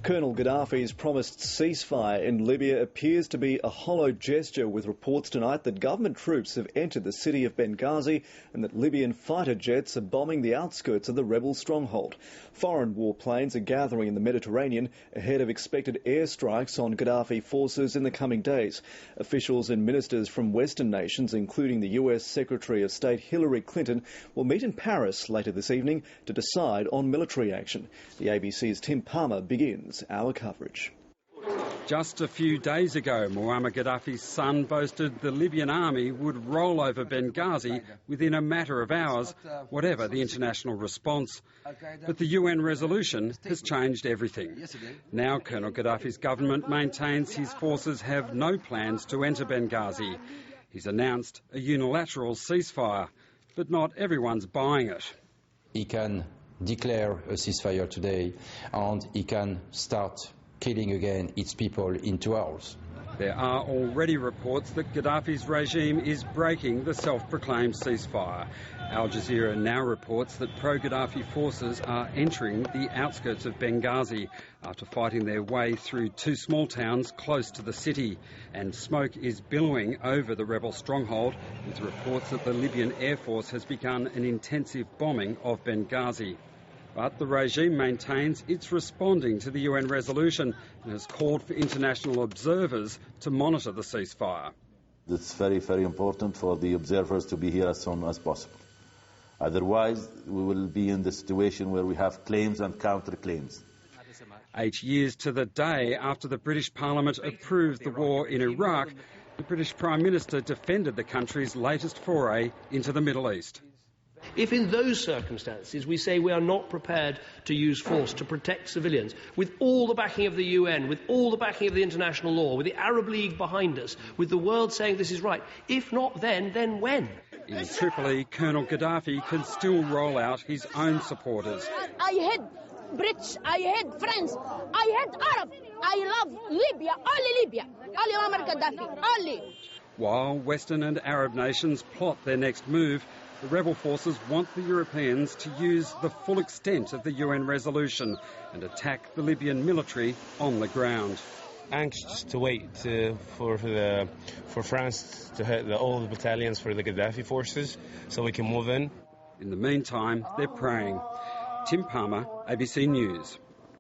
Colonel Gaddafi's promised ceasefire in Libya appears to be a hollow gesture, with reports tonight that government troops have entered the city of Benghazi and that Libyan fighter jets are bombing the outskirts of the rebel stronghold. Foreign warplanes are gathering in the Mediterranean ahead of expected airstrikes on Gaddafi forces in the coming days. Officials and ministers from Western nations, including the US Secretary of State Hillary Clinton, will meet in Paris later this evening to decide on military action. The ABC's Tim Palmer begins our coverage. Just a few days ago, Moamar Gaddafi's son boasted the Libyan army would roll over Benghazi within a matter of hours, whatever the international response. But the UN resolution has changed everything. Now Colonel Gaddafi's government maintains his forces have no plans to enter Benghazi. He's announced a unilateral ceasefire, but not everyone's buying it. He can declare a ceasefire today and he can start killing again its people in 2 hours. There are already reports that Gaddafi's regime is breaking the self-proclaimed ceasefire. Al Jazeera now reports that pro-Gaddafi forces are entering the outskirts of Benghazi after fighting their way through 2 small towns close to the city. And smoke is billowing over the rebel stronghold, with reports that the Libyan Air Force has begun an intensive bombing of Benghazi. But the regime maintains it's responding to the UN resolution and has called for international observers to monitor the ceasefire. It's very, very important for the observers to be here as soon as possible. Otherwise, we will be in the situation where we have claims and counterclaims. 8 years to the day after the British Parliament approved the war in Iraq, the British Prime Minister defended the country's latest foray into the Middle East. If in those circumstances we say we are not prepared to use force to protect civilians, with all the backing of the UN, with all the backing of the international law, with the Arab League behind us, with the world saying this is right, if not then when? In Tripoli, Colonel Gaddafi can still roll out his own supporters. I hate British, I hate French, I hate Arab, I love Libya, only Moamar Gaddafi, only. While Western and Arab nations plot their next move, the rebel forces want the Europeans to use the full extent of the UN resolution and attack the Libyan military on the ground. Anxious to wait for France to hit all the battalions for the Gaddafi forces so we can move in. In the meantime, they're praying. Tim Palmer, ABC News.